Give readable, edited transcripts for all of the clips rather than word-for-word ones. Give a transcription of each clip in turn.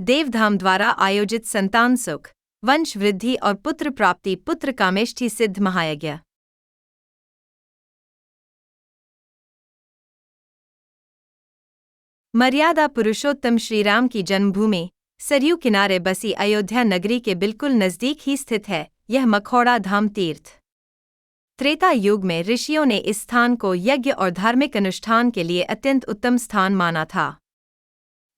देवधाम द्वारा आयोजित संतान सुख, वंश वृद्धि और पुत्र प्राप्ति पुत्र कामेष्ठी सिद्ध महायज्ञ। मर्यादा पुरुषोत्तम श्रीराम की जन्मभूमि सरयू किनारे बसी अयोध्या नगरी के बिल्कुल नजदीक ही स्थित है यह मखौड़ा धाम तीर्थ। त्रेता युग में ऋषियों ने इस स्थान को यज्ञ और धार्मिक अनुष्ठान के लिए अत्यंत उत्तम स्थान माना था।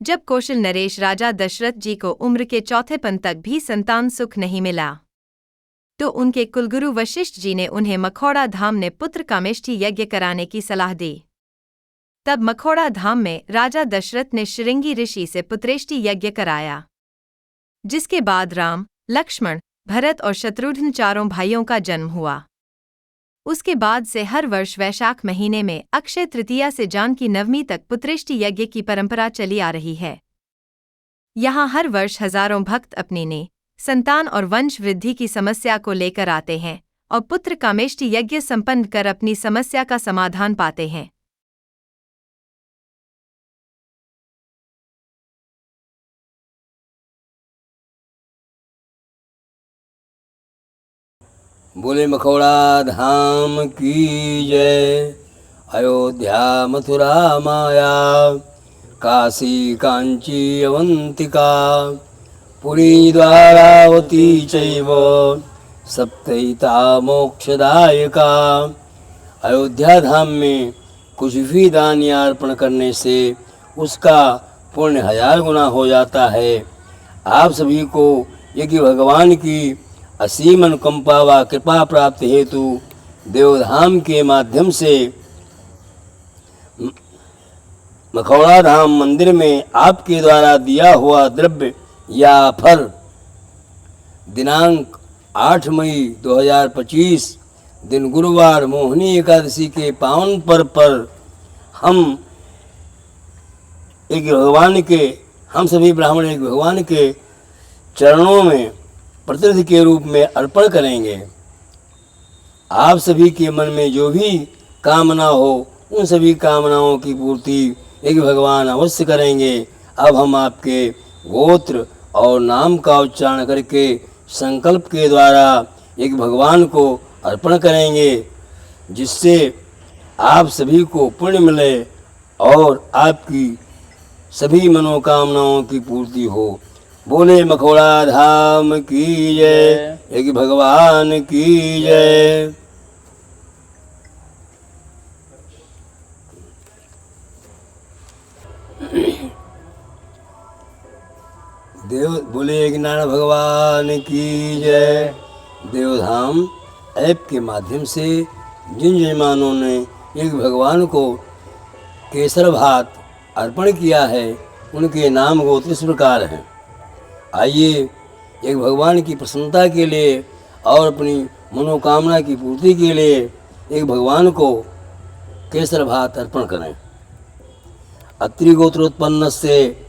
जब कौशल नरेश राजा दशरथ जी को उम्र के चौथेपन तक भी संतान सुख नहीं मिला, तो उनके कुलगुरु वशिष्ठ जी ने उन्हें मखौड़ा धाम में पुत्र कामेष्ठी यज्ञ कराने की सलाह दी। तब मखौड़ा धाम में राजा दशरथ ने श्रृंगी ऋषि से पुत्रेष्टि यज्ञ कराया, जिसके बाद राम, लक्ष्मण, भरत और शत्रुघ्न चारों भाइयों का जन्म हुआ। उसके बाद से हर वर्ष वैशाख महीने में अक्षय तृतीया से जानकी नवमी तक पुत्रेष्टि यज्ञ की परंपरा चली आ रही है। यहाँ हर वर्ष हजारों भक्त अपनी ने संतान और वंश वृद्धि की समस्या को लेकर आते हैं और पुत्र कामेष्टि यज्ञ संपन्न कर अपनी समस्या का समाधान पाते हैं। बोले मखौड़ा धाम की जय। अयोध्या मथुरा माया काशी कांची अवंतिका पुरी द्वारावती चैव सप्तैता मोक्षदायका। अयोध्या धाम में कुछ भी दान या अर्पण करने से उसका पुण्य 1000 गुना हो जाता है। आप सभी को यज्ञ भगवान की असीम अनुकंपा व कृपा प्राप्ति हेतु देवधाम के माध्यम से मखौड़ा धाम मंदिर में आपके द्वारा दिया हुआ द्रव्य या फल दिनांक 8 मई 2025 दिन गुरुवार मोहिनी एकादशी के पावन पर्व पर हम सभी ब्राह्मण एक भगवान के चरणों में प्रतिनिधि के रूप में अर्पण करेंगे। आप सभी के मन में जो भी कामना हो उन सभी कामनाओं की पूर्ति एक भगवान अवश्य करेंगे। अब हम आपके गोत्र और नाम का उच्चारण करके संकल्प के द्वारा एक भगवान को अर्पण करेंगे, जिससे आप सभी को पुण्य मिले और आपकी सभी मनोकामनाओं की पूर्ति हो। बोले मखौड़ा धाम की जय, एक भगवान की जय। बोले एक नारायण भगवान की जय। देवधाम ऐप के माध्यम से जिन जजमानों ने एक भगवान को केसर भात अर्पण किया है उनके नाम गोत्र इस प्रकार हैं। आइए एक भगवान की प्रसन्नता के लिए और अपनी मनोकामना की पूर्ति के लिए एक भगवान को केसर भात अर्पण करें। अत्रि गोत्रोत्पन्न से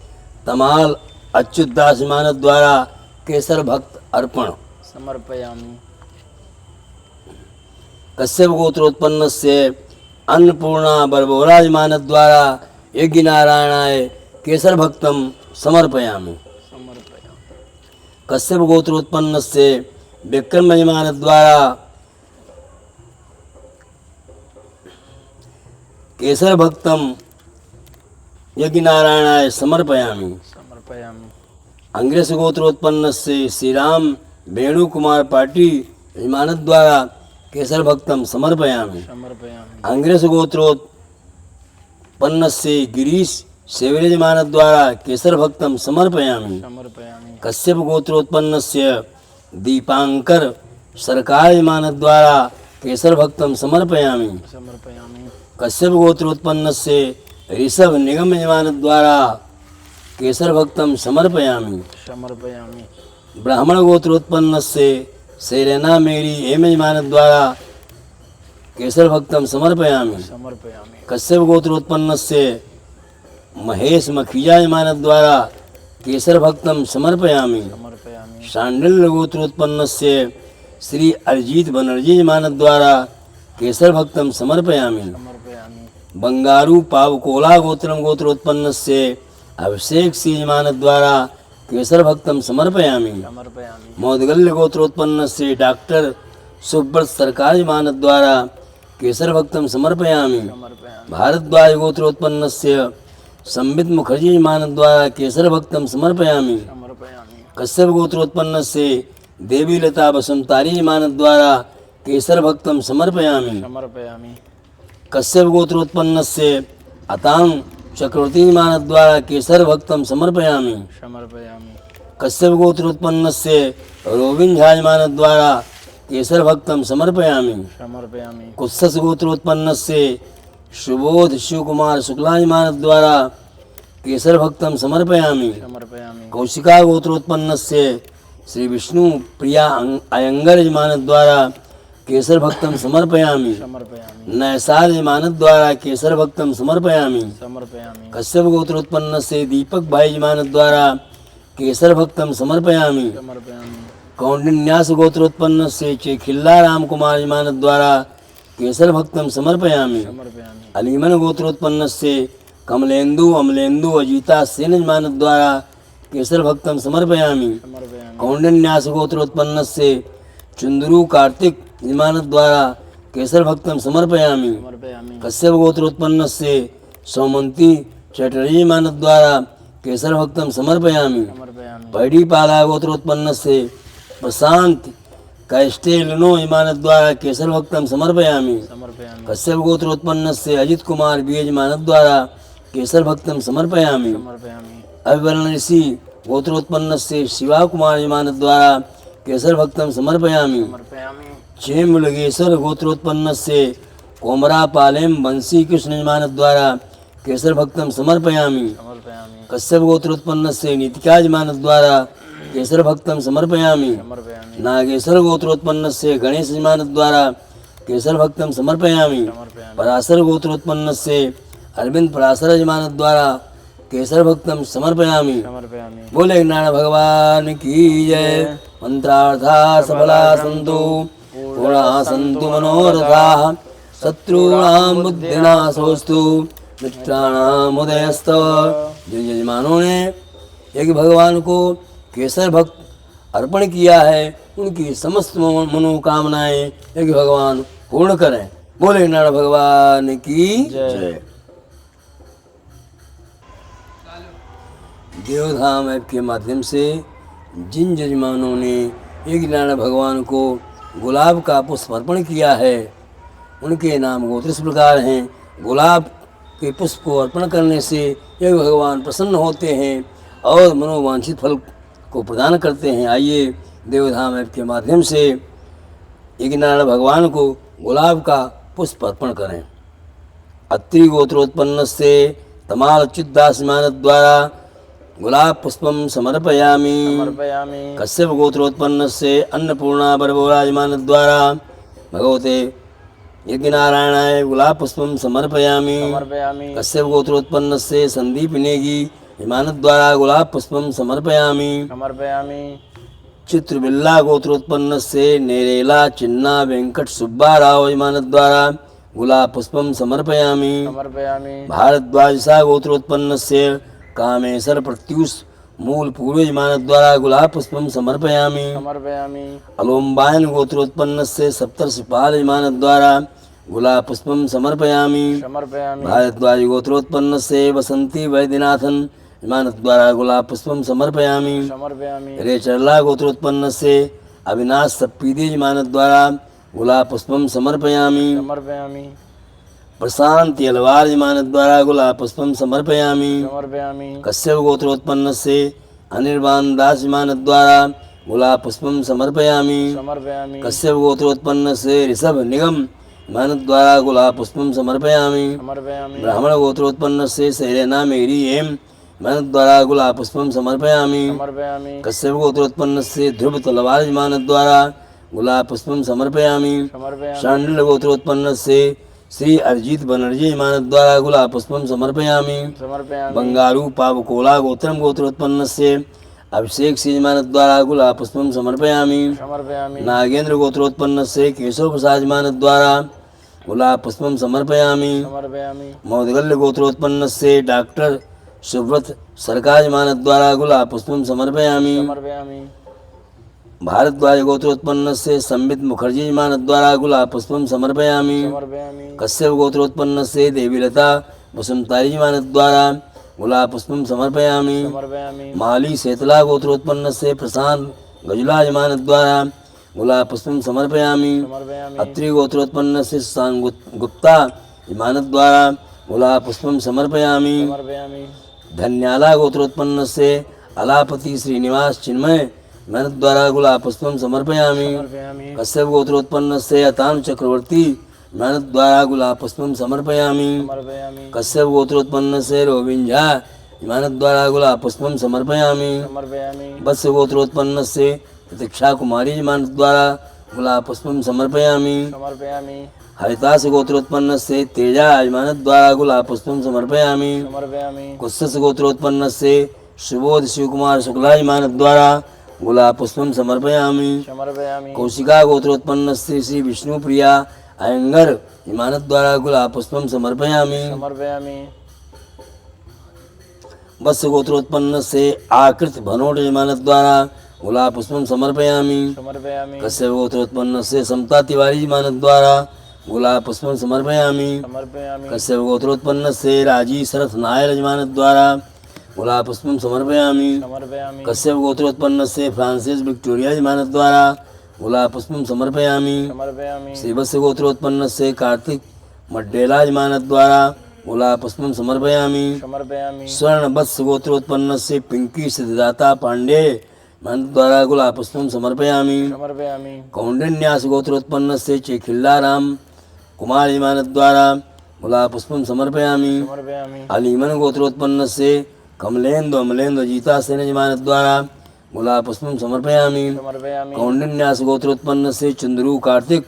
तमाल अच्युतदास मानद द्वारा केसर भक्त अर्पण समर्पयामि। कश्यप गोत्रोत्पन्न से अन्नपूर्णा बरबोराज मानद द्वारा यज्ञ नारायणाय केसर भक्तम समर्पयामि। कश्यप गोत्रोत्पन्न से विक्रम यजमान द्वारा केसर भक्तम यज्ञ नारायणाय समर्पयामि। अंग्रेस गोत्रोत्पन्न से श्री राम वेणु कुमार पाटी यजमान द्वारा केसर भक्तम समर्पयामि। अंग्रेस गोत्रोत्पन्न से गिरीश सेवरे यजमान द्वारा केसर भक्तम समर्पयामि। कश्यप गोत्रोत्पन्न से दीपांकर सरकार यजमान द्वारा केसर भक्तम समर्पयामि। कश्यप गोत्रोत्पन्न से ऋषभ निगम यजमान द्वारा केसर भक्तम समर्पयामि। ब्राह्मण गोत्रोत्पन्न से सेरेना मेरी एम यजमान द्वारा केसर भक्तम समर्पयामि। कश्यप गोत्रोत्पन्न से महेश मखिया यजमान द्वारा केसर भक्तम समर्पयामि। शांडिल्य गोत्रोत्पन्न से श्री अरिजीत बनर्जी यजमान द्वारा केसर भक्तम समर्पयामि। बंगारू पावकोला गोत्रोत्पन्न से अभिषेक श्री यजमान द्वारा केसर भक्तम समर्पयामि। समर्पयामि। मौदगल्य गोत्रोत्पन्न से डॉक्टर सुब्रत सरकारी मानद द्वारा केसर भक्तम समर्पयामि। समर्पयामि। भारद्वाज गोत्रोत्पन्न से संबित मुखर्जी मानद द्वारा केसर भक्तम समर्पयामि। समर्पयामि। कश्यप गोत्रोत्पन्न से देवी लता बसंतारी मानद द्वारा केसर भक्तम समर्पयामि। समर्पयामि। कश्यप गोत्रोत्पन्न से अतांग चक्रवर्ती मानद द्वारा केसर भक्तम समर्पयामि। समर्पयामि। कश्यप गोत्रोत्पन्न से रोबिन झाज मानद द्वारा केसर भक्तम समर्पयामि। समर्पयामि। कुत्सस गोत्रोत्पन्न से सुबोध शिव कुमार शुक्ला मानद द्वारा केसर भक्तम समर्पयामि। समर्पयामि। कौशिका गोत्रोत्पन्न से श्री विष्णु प्रिया अयंगर मानद द्वारा केसर भक्तम समर्पयामि। समर्पयामि। नैसार मानद द्वारा केसर भक्तम समर्पयामि। समर्पयामि। कश्यप गोत्रोत्पन्न से दीपक भाई मानद द्वारा केसर भक्तम समर्पयामि। समर्पयामि। कौंडिन्यास गोत्रोत्पन्न से चेखिल्ला राम कुमार मानद द्वारा केसर भक्तम समर्पयामि। समर्पयामि। अलीमन गोत्रोत्पन्न से कमलेंदु अमलेंदु अजीता सेन मानद द्वारा केसर भक्तम समर्पयामि। समर्पयामि। कौंडिन्यास गोत्रोत्पन्न से चुंदरू कार्तिक मानद द्वारा केसर भक्तम समर्पयामि। समर्पयामि। कश्यप गोत्रोत्पन्न से सौमंती चटर्जी मानद द्वारा केसर भक्तम समर्पयामि। समर्पयामि। पैडी पाला गोत्रोत्पन्न से प्रशांत कैस्टेलिनो मानद द्वारा केसर भक्तम समर्पयामि। समर्पयामि। कश्यप गोत्रोत्पन्न से अजित कुमार बीज मानद द्वारा केसर भक्तम समर्पयामि। समर्पयामि। अभिवर्ण ऋषि गोत्रोत्पन्न से शिवा कुमार मानद द्वारा केसर भक्तम समर्पयामि। समर्पयामि। चेम्बुलगेश्वर गोत्रोत्पन्न से कोमरा पालेम बंसी कृष्ण मानद द्वारा केसर भक्तम समर्पयामि। समर्पयामि। कश्यप गोत्रोत्पन्न से नितिकाज मानद द्वारा केसर भक्तम समर्पयामि। समर्पयामि। नागेश्वर गोत्रोत्पन्न से गणेश मानद द्वारा केसर भक्तम समर्पयामि। समर्पयामि। पराशर गोत्रोत्पन्न से अरविंद पराशर मानद द्वारा केसर भक्तम समर्पयामि। समर्पयामि। बोले नारायण भगवान की जय। मंत्रार्था सफला संतु पूर्णा संतु मनोरथाः शत्रूणां बुद्धिनाशोऽस्तु मित्राणाम उदयस्तव। जिन यजमानों ने एक भगवान को केसर भक्त अर्पण किया है उनकी समस्त मनोकामनाएं एक भगवान पूर्ण करें। बोले नारायण भगवान की जय। देवधाम ऐप के माध्यम से जिन यजमानों ने एक नारायण भगवान को गुलाब का पुष्प अर्पण किया है उनके नाम गोत्र इस प्रकार हैं। गुलाब के पुष्प को अर्पण करने से एक भगवान प्रसन्न होते हैं और मनोवांछित फल को प्रदान करते हैं। आइए देवधाम ऐप के माध्यम से एक नारायण भगवान को गुलाब का पुष्प अर्पण करें। अत्रि गोत्रोत्पन्न से तमाल चिद्दास मानद द्वारा गुलाब पुष्पम समर्पयामि। समर्पयामि। कश्यप गोत्रोत्पन्न से अन्नपूर्णा बरबोराज मानद द्वारा भगवते यज्ञनारायणाय गुलाब पुष्पम समर्पयामि। समर्पयामि। कश्यप गोत्रोत्पन्न से संदीप नेगी मानद द्वारा गुलाब पुष्पम समर्पयामि। समर्पयामि। चित्रबिल्ला गोत्रोत्पन्न से नेरेला चिन्ना वेंकट सुब्बा राव मानद द्वारा गुलाब पुष्पम समर्पयामि। समर्पयामि। भारद्वाज गोत्रोत्पन्न से कामेश्वर प्रत्युष मूल पूर्वज मानद द्वारा गुलाब पुष्पम समर्पयामि। समर्पयामि। अलोम्बायन गोत्रोत्पन्न से सप्तर्षिपाल मानद द्वारा गुलाब पुष्पम समर्पयामि। समर्पयामि। भारद्वाज गोत्रोत्पन्न से बसंती वैद्यनाथन मानद द्वारा गुलाब पुष्पम समर्पयामि। समर्पयामि। रेचरला गोत्रोत्पन्न से अविनाश सप्पीदेज मानद द्वारा गुलाब पुष्पम समर्पयामि। समर्पयामि। प्रशांत यलवार मानद द्वारा गुलाब पुष्पम समर्पयामि। समर्पयामि। कश्यप गोत्रोत्पन्न से अनिर्बाण दास मानद द्वारा गुलाब पुष्पम समर्पयामि। समर्पयामि। कश्यप गोत्रोत्पन्न से ऋषभ निगम मानद द्वारा गुलाब पुष्पम समर्पयामि। समर्पयामि। ब्राह्मण गोत्रोत्पन्न से शैलेना मेरी एम मानद द्वारा गुलाब पुष्पम समर्पयामि। समर्पयामि। कश्यप गोत्रोत्पन्न से ध्रुव तलवार मानद द्वारा गुलाब पुष्पम समर्पयामि। समर्पयामि। शांडिल गोत्रोत्पन्न से श्री अरिजीत बनर्जी मानद द्वारा गुलाब पुष्पम समर्पयामि। समर्पयामि। बंगारू पावकोला गोत्रम गोत्रोत्पन्न से अभिषेक सिंह मानद द्वारा गुलाब पुष्पम समर्पयामि। समर्पयामि। नागेंद्र गोत्रोत्पन्न से केशव प्रसाद मानद द्वारा गुलाब पुष्पम समर्पयामि। समर्पयामि। मौदगल्य गोत्रोत्पन्न से डॉक्टर सुव्रत सरकाजमान द्वारा गुलाब पुष्पम समर्पयामि। समर्पयामि। भारद्वाज गोत्रोत्पन्न से संबित मुखर्जी मान द्वारा गुलाब पुष्पम समर्पयामि। समर्पयामि। कश्यप गोत्रोत्पन्न से देवीलता वसुमतारी मान द्वारा गुलाब पुष्पम समर्पयामि। समर्पयामि। माली सेतला गोत्रोत्पन्न से प्रशांत गजुलाज मान द्वारा गुलाब पुष्पम समर्पयामि। समर्पयामि। अत्रि गोत्रोत्पन्न से सुशांत गुप्ता मान द्वारा गुलाब पुष्पम समर्पयामि। समर्पयामि। धन्याला गोत्रोत्पन्न से अलापति श्रीनिवास चिन्मय मन द्वारा गुलाब पुष्पम समर्पयामि। समर्पयामि। कश्यप गोत्रोत्पन्न से अतानु चक्रवर्ती मन द्वारा गुलाब पुष्पम समर्पयामि। समर्पयामि। कश्यप गोत्रोत्पन्न से रोविंझा मन द्वारा गुलाब पुष्पम समर्पयामि। समर्पयामि। वत्स गोत्रोत्पन्न से प्रतीक्षा कुमारी मन द्वारा गुलाब पुष्पम समर्पयामि। समर्पयामि। हरितास गोत्रोत्पन्न से तेजा मन द्वारा गुलाब पुष्पम समर्पयामि। समर्पयामि। कुत्सस गोत्रोत्पन्न से सुबोध शिवकुमार शुक्ला मान द्वारा गुलाब पुष्पम समर्पयामि। समर्पयामि। कौशिका गोत्रोत्पन्न से श्री विष्णुप्रिया अयंगर इमानत द्वारा गुलाब पुष्पम समर्पयामि। समर्पयामि। वत्स गोत्रोत्पन्न से आकृत भनोट इमानत द्वारा गुलाब पुष्पम समर्पयामि। समर्पयामि। कश्यप गोत्रोत्पन्न से समता तिवारी इमानत द्वारा गुलाब पुष्पम समर्पयामि। समर्पयामि। कश्यप गोत्रोत्पन्न से राजी शरथ नायर इमानत द्वारा गुलाब पुष्पम समर्पयामि। समर्पयामि। कश्यप गोत्रोत्पन्न से फ्रांसिस विक्टोरिया इमानत द्वारा गुलाब पुष्पम समर्पयामि। समर्पयामि। श्रीवत्स गोत्रोत्पन्न से कार्तिक मड्डेला इमानत द्वारा गुलाब पुष्पम समर्पयामि। समर्पयामि। स्वर्ण वत्स गोत्रोत्पन्न से पिंकी सिद्धाता पांडे इमानत द्वारा गुलाब पुष्पम समर्पयामि। समर्पयामि। कौंडिन्यास गोत्रोत्पन्न से चेखिल्ला राम कुमार इमानत द्वारा गुलाब पुष्पम समर्पयामि। समर्पयामि। अलीमन गोत्रोत्पन्न से कमलेन्द्र अमलेन्द्र जीता सेन इमानत द्वारा गुलाब पुष्पम समर्पयामि। समर्पयामि। कौंडिन्यास गोत्रोत्पन्न से चंद्रू कार्तिक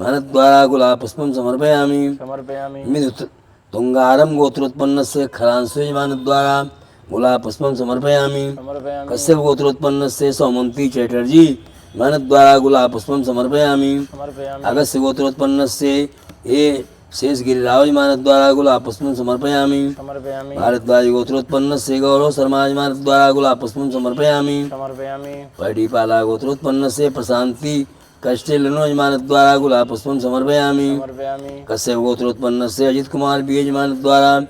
इमानत द्वारा गुलाब पुष्पम समर्पयामि। समर्पयामि। मिथुन तुंगारम गोत्रोत्पन्न से खरांसु इमानत द्वारा गुलाब पुष्पम समर्पयामि। समर्पयामि। कश्यप गोत्रोत्पन्न से सौमंती चैटर्जी इमानत द्वारा गुलाब पुष्पम समर्पयामि। समर्पयामि। अगस्त गोत्रोत्पन्न से ए शेष गिरिराव इमानत द्वारा गुलाब पुष्पम समर्पयामि। समर्पयामि। भारद्वाज गोत्रोत्पन्न से गौरव शर्मा इमानत द्वारा गुलाब पुष्पम समर्पयामि। समर्पयामि। पैडीपाला गोत्रोत्पन्न से प्रशांति कस्टेलनो इमानत द्वारा गुलाब पुष्पम समर्पयामि। समर्पयामि। कश्यप गोत्रोत्पन्न से अजित कुमार बीज इमानत द्वारा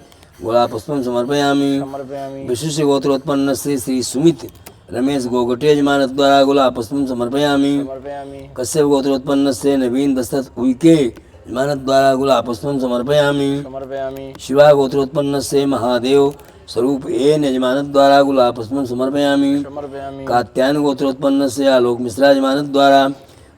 गुलाब पुष्पम समर्पयामि। समर्पयामि। विशिष्ट गोत्रोत्पन्न से श्री सुमित रमेश गोगटे इमानत द्वारा गुलाब पुष्पम समर्पयामि। समर्पयामि। कश्यप गोत्रोत्पन्न से नवीन दशरथ उइके इमानत द्वारा गुलाब पुष्पम समर्पयामि। समर्पयामि। शिवा गोत्रोत्पन्न से महादेव स्वरूप ए यजमानत द्वारा गुलाब पुष्पम समर्पयामि। समर्पयामि। कात्यायन गोत्रोत्पन्न से आलोक मिश्रा यजमानत द्वारा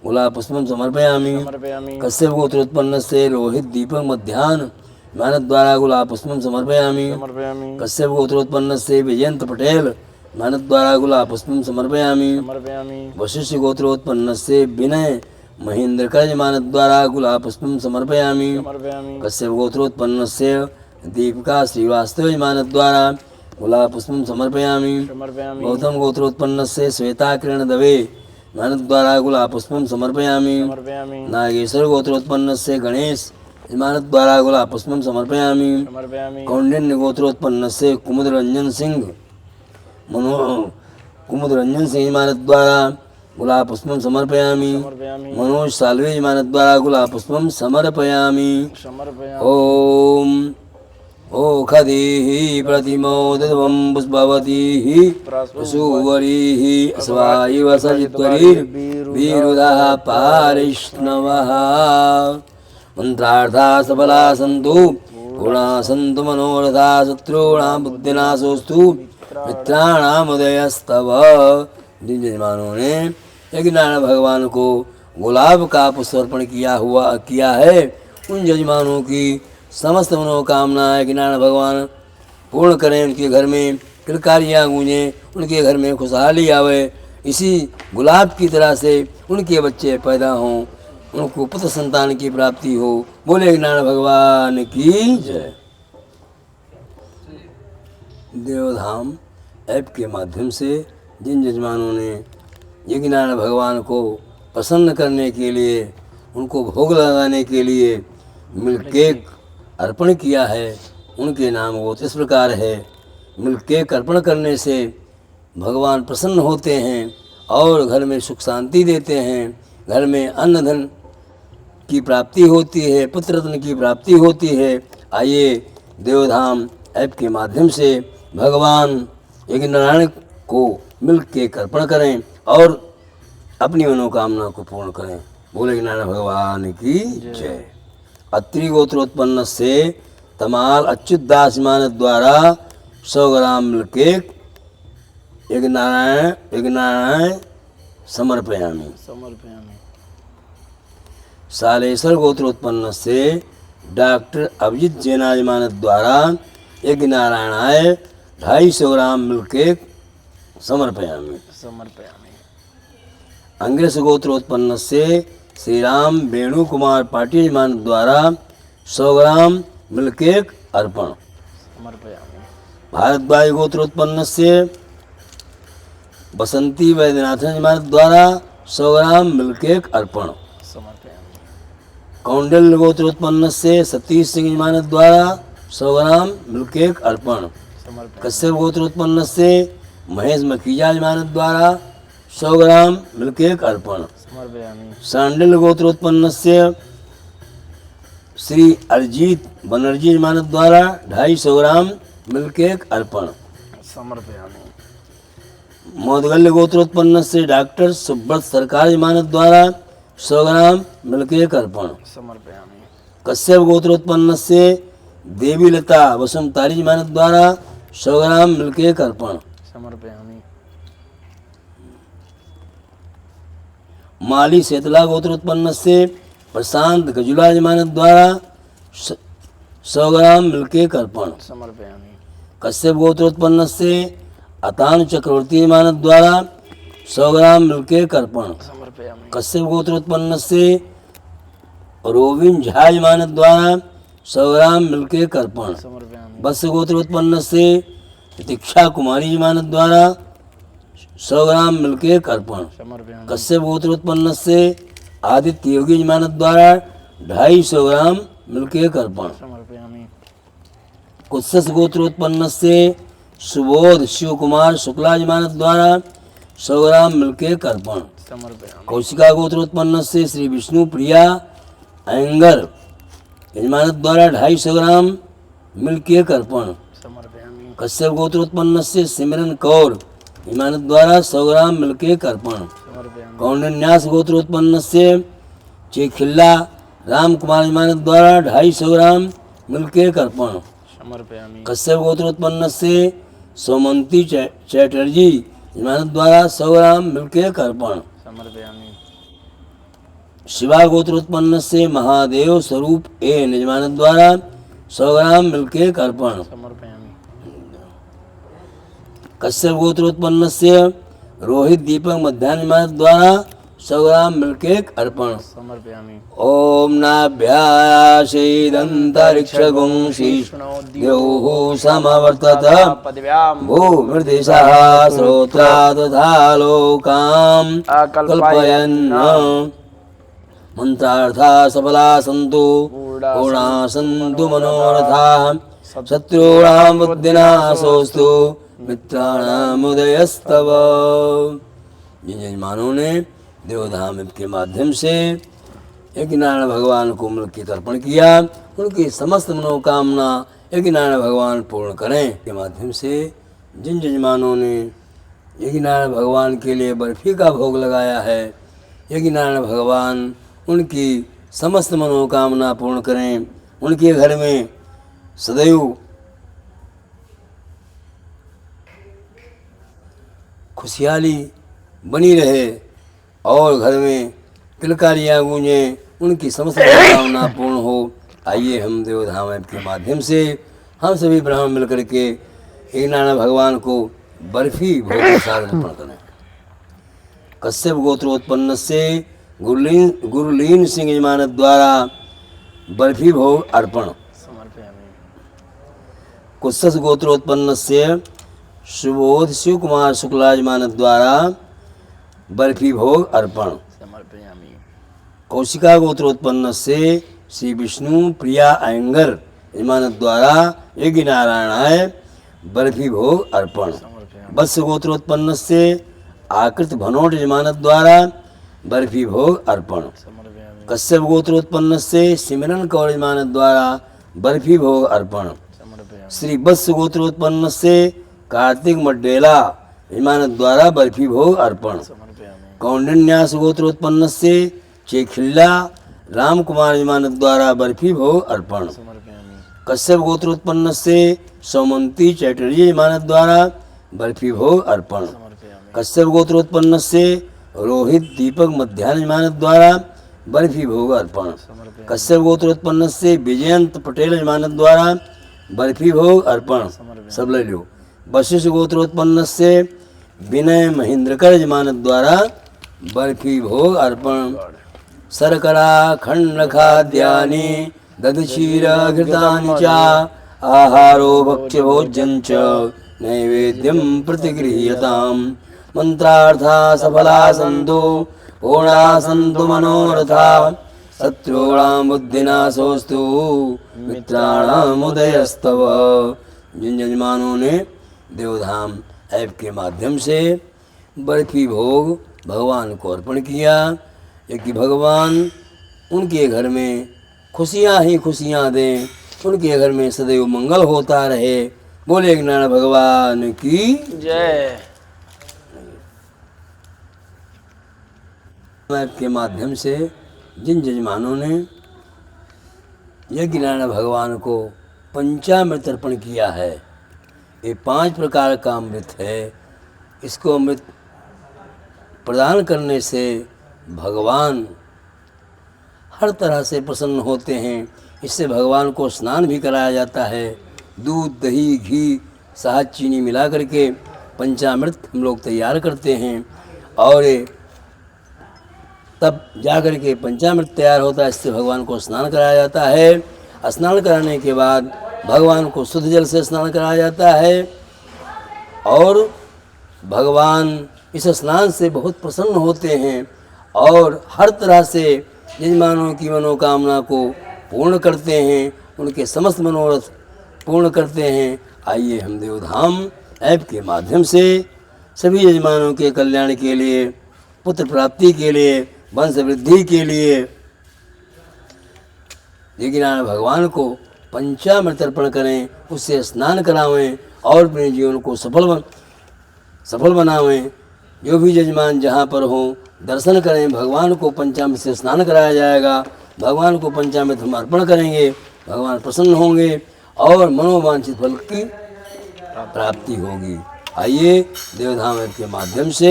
गुलाब पुष्पम समर्पयामि। समर्पयामि। कश्यप गोत्रोत्पन्न से रोहित दीपक मध्यान्ह इमानत द्वारा गुलाब पुष्पम समर्पयामि। समर्पयामि। कश्यप गोत्रोत्पन्न से विजयंत पटेल इमानत द्वारा गुलाब पुष्पम समर्पयामि। समर्पयामि। वशिष्ठ गोत्रोत्पन्न से विनय महेंद्र का इमानत द्वारा गुलाब पुष्पम समर्पयामि। समर्पयामि। कश्यप गोत्रोत्पन्न से दीपिका श्रीवास्तव इमानत द्वारा गुलाब पुष्पम समर्पयामि। समर्पयामि। गौतम गोत्रोत्पन्न से श्वेता किरण दवे इमानत द्वारा गुलाब पुष्पम समर्पयामि। समर्पयामि। नागेश्वर गोत्रोत्पन्न से गणेश इमानत द्वारा गुलाब पुष्पम समर्पयामि। समर्पयामि। कौंडिन्य गोत्रोत्पन्न से कुमुदरंजन सिंह इमानत द्वारा गुलाब पुष्पम समर्पयामि। समर्पयामि। मनोज सालवे इमानत द्वारा गुलाब पुष्पम समर्पयामि। समर्पयामि। ओम ओखधीः प्रतिमोदितं पुष्पवतीः सुवरीः अस्वायव सजित्वरीर्विरुधः पारिष्णवः मंत्रार्था सफला सन्तु गुणा सन्तु मनोरथा शत्रूणां बुद्धिनाशोऽस्तु मित्राणाम् उदयस्तव। जिन यजमानों ने यज्ञनारायण भगवान को गुलाब का पुष्प अर्पण किया है उन यजमानों की समस्त मनोकामनाएं यज्ञनारायण भगवान पूर्ण करें। उनके घर में किलकारियाँ गूंजें, उनके घर में खुशहाली आवे। इसी गुलाब की तरह से उनके बच्चे पैदा हों, उनको पुत्र संतान की प्राप्ति हो। बोले यज्ञनारायण भगवान की जय। देवधाम ऐप के माध्यम से जिन यजमानों ने यज्ञनारायण भगवान को प्रसन्न करने के लिए, उनको भोग लगाने के लिए मिल्क केक अर्पण किया है, उनके नाम वो इस प्रकार है। मिलके अर्पण करने से भगवान प्रसन्न होते हैं और घर में सुख शांति देते हैं, घर में अन्न धन की प्राप्ति होती है, पुत्र रत्न की प्राप्ति होती है। आइए देवधाम ऐप के माध्यम से भगवान यज्ञ नारायण को मिल के अर्पण करें और अपनी मनोकामना को पूर्ण करें। बोले नारायण भगवान की जय। अत्रि गोत्रोत्पन्न से तमाल अच्युत दास मान द्वारा 100 ग्राम मिल्क केक यज्ञ नारायण समर्पयामि। सालेश्वर गोत्रोत्पन्न से डॉक्टर अभिजीत जैनाजमान द्वारा यज्ञ नारायणाय 250 ग्राम मिल्क केक समर्पयामि। अंग्रेस गोत्रोत्पन्न से श्री राम वेणु कुमार पाटिल मान द्वारा 100 ग्राम मिल्क केक अर्पण। भारद्वाज गोत्रोत्पन्न से बसंती वैद्यनाथन मान द्वारा 100 ग्राम मिल्क केक अर्पण। कौंडल गोत्रोत्पन्न से सतीश सिंह मान द्वारा 100 ग्राम मिल्क केक अर्पण। कश्यप गोत्रोत्पन्न से महेश मखीजा मान द्वारा 100 ग्राम मिल्क केक अर्पण। सांडिल गोत्रोत्पन्न से श्री अरिजीत बनर्जी मान द्वारा 250 ग्राम मिल्क केक अर्पण। मोदगल्य गोत्रोत्पन्न से डॉक्टर सुब्रत सरकार मान द्वारा 100 ग्राम मिल्क केक अर्पण। कश्यप गोत्रोत्पन्न से देवी लता वसुमतारी मान द्वारा 100 ग्राम मिल्क केक अर्पण। माली सेतला गोत्रोत्पन्न से प्रशांत गजुलाज मान द्वारा 100 ग्राम मिल्क केक अर्पण। कश्यप गोत्रोत्पन्न से अतान चक्रवर्ती मान द्वारा 100 ग्राम मिल्क केक अर्पण। कश्यप गोत्रोत्पन्न से रोविन झा मान द्वारा 100 ग्राम मिल्क केक अर्पण। वत्स गोत्रोत्पन्न से प्रतीक्षा कुमारी मान द्वारा 100 ग्राम मिल्क केक अर्पण। कश्यप गोत्रोत्पन्न से आदित्य योगी मान द्वारा 250 ग्राम मिल्क केक अर्पण। कुत्सस गोत्रोत्पन्न से सुबोध शिव कुमार शुक्ला मान द्वारा 100 ग्राम मिल्क केक अर्पण। कौशिका गोत्रोत्पन्न से श्री विष्णु प्रिया अयंगर यजमान द्वारा 250 ग्राम मिल्क केक अर्पण। कश्यप गोत्रोत्पन्न से सिमरन कौर यजमान द्वारा 100 ग्राम मिल्क केक अर्पण। कौंडन्यास गोत्रोत्पन्न से चेखिल्ला राम कुमार यजमान द्वारा 250 ग्राम मिल्क केक अर्पण। कश्यप गोत्रोत्पन्न से सोमंती चैटर्जी यजमान द्वारा 100 ग्राम मिल्क केक अर्पण। शिवा गोत्रोत्पन्न से महादेव स्वरूप यजमान द्वारा 100 ग्राम मिल्क केक अर्पण। कश्यप गोत्रोत्पन्न से रोहित दीपक मध्यान्ह यजमान द्वारा 100 ग्राम मिल्क केक अर्पण। ओम नाभ्यासेदन्तरिक्षगुंशिष्णोद्योः समवर्तत भूमृदिशः श्रोत्रा तथा लोकाम् कल्पयन् मंत्रार्था सफला सन्तु पूर्णा सन्तु मनोरथाः शत्रूणां बुद्धिनाशोऽस्तु मित्राणाम् उदयस्तव। जिन यजमानों ने देवधाम के माध्यम से यज्ञ नारायण भगवान को मिल्क केक अर्पण किया, उनकी समस्त मनोकामना यज्ञ नारायण भगवान पूर्ण करें। के माध्यम से जिन यजमानों ने यज्ञ नारायण भगवान के लिए बर्फी का भोग लगाया है, यज्ञ नारायण भगवान उनकी समस्त मनोकामना पूर्ण करें, उनके घर में सदैव खुशहाली बनी रहे और घर में किलकारियाँ गूंजें, उनकी समस्त मनोकामना पूर्ण हो। आइए हम देवधाम ऐप के माध्यम से हम सभी ब्राह्मण मिलकर के यज्ञ नारायण भगवान को बर्फी भोग प्रसाद अर्पण करें। कश्यप गोत्रोत्पन्न से गुरुलीन सिंह यजमान द्वारा बर्फी भोग अर्पण। कुत्सस गोत्रोत्पन्न से सुबोध शिव कुमार शुक्ला यजमान द्वारा बर्फी भोग अर्पण। कौशिका गोत्रोत्पन्न से श्री विष्णु प्रिया अयंगर यजमान द्वारा यज्ञ नारायणाय बर्फी भोग अर्पण। समर्पयामि वत्स गोत्रोत्पन्न से आकृत भनोट यजमान द्वारा बर्फी भोग अर्पण। समर्पयामि कश्यप गोत्रोत्पन्न से सिमरन कौर यजमान द्वारा बर्फी भोग अर्पण। समर्पयामि श्री वत्स गोत्रोत्पन्न से कार्तिक मड्डेला यजमान द्वारा बर्फी भोग अर्पण। समर्पयामि कौंडिन्यास गोत्रोत्पन्न से चेखिल्ला राम कुमार यजमान द्वारा बर्फी भोग अर्पण। समर्पयामि कश्यप गोत्रोत्पन्न से सौमंती चैटर्जी यजमान द्वारा बर्फी भोग अर्पण। समर्पयामि कश्यप गोत्रोत्पन्न से रोहित दीपक मध्यान्ह यजमान द्वारा बर्फी भोग अर्पण। समर्पयामि कश्यप गोत्रोत्पन्न से विजयंत पटेल यजमान द्वारा बर्फी भोग अर्पण। सब ले लो। वशिष्ठ गोत्रोत्पन्न से विनय महेंद्रकर यजमान द्वारा बर्फी भोग अर्पण। शर्करा खंड खाद्यानि दधक्षीर घृतानि च आहारो भक्ष्य भोज्यं च नैवेद्यं प्रतिगृह्यताम्। मंत्रार्था सफला सन्तो पूर्णा सन्तु मनोरथा शत्रूणां बुद्धिनाशोऽस्तु मित्राणाम् उदयस्तव। जिन यजमानों ने देवधाम ऐप के माध्यम से बर्फी भोग भगवान को अर्पण किया, ये कि भगवान उनके घर में खुशियाँ ही खुशियाँ दें, उनके घर में सदैव मंगल होता रहे। बोले नारायण भगवान की जय। ऐप के माध्यम से जिन यजमानों ने यज्ञ नारायण भगवान को पंचामृत अर्पण किया है, ये 5 प्रकार का अमृत है। इसको अमृत प्रदान करने से भगवान हर तरह से प्रसन्न होते हैं। इससे भगवान को स्नान भी कराया जाता है। दूध दही घी शहद चीनी मिला करके पंचामृत हम लोग तैयार करते हैं और तब जा कर के पंचामृत तैयार होता है। इससे भगवान को स्नान कराया जाता है। स्नान कराने के बाद भगवान को शुद्ध जल से स्नान कराया जाता है और भगवान इस स्नान से बहुत प्रसन्न होते हैं और हर तरह से यजमानों की मनोकामना को पूर्ण करते हैं, उनके समस्त मनोरथ पूर्ण करते हैं। आइए हम देवधाम ऐप के माध्यम से सभी यजमानों के कल्याण के लिए, पुत्र प्राप्ति के लिए, वंश वृद्धि के लिए लेकिन भगवान को पंचामृत अर्पण करें, उससे स्नान करावें और अपने जीवन को सफल बनावें। जो भी यजमान जहाँ पर हों दर्शन करें, भगवान को पंचामृत से स्नान कराया जाएगा। भगवान को पंचामृत हम अर्पण करेंगे, भगवान प्रसन्न होंगे और मनोवांछित फल की प्राप्ति होगी। आइए देवधाम ऐप के माध्यम से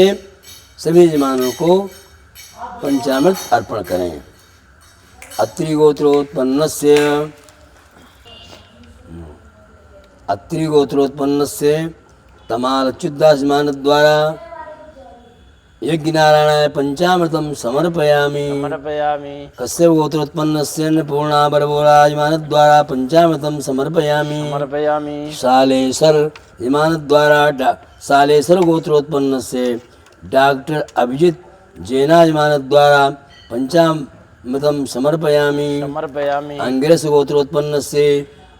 सभी यजमानों को पंचामृत अर्पण करें। अत्रि गोत्रोत्पन्नस्य तमाल अच्युतदास यजमान द्वारा यज्ञ नारायणाय पंचामृतम समर्पयामि। समर्पयामि कश्यप गोत्रोत्पन्नस्य अन्नपूर्णा बरबोरा यजमान द्वारा पंचामृतम समर्पयामि। समर्पयामि सालेसर यजमान द्वारा सालेसर गोत्रोत्पन्न से डॉक्टर अभिजीत जैना यजमान द्वारा पंचामृतम समर्पयामि। समर्पयामि अंग्रेस गोत्रोत्पन्न से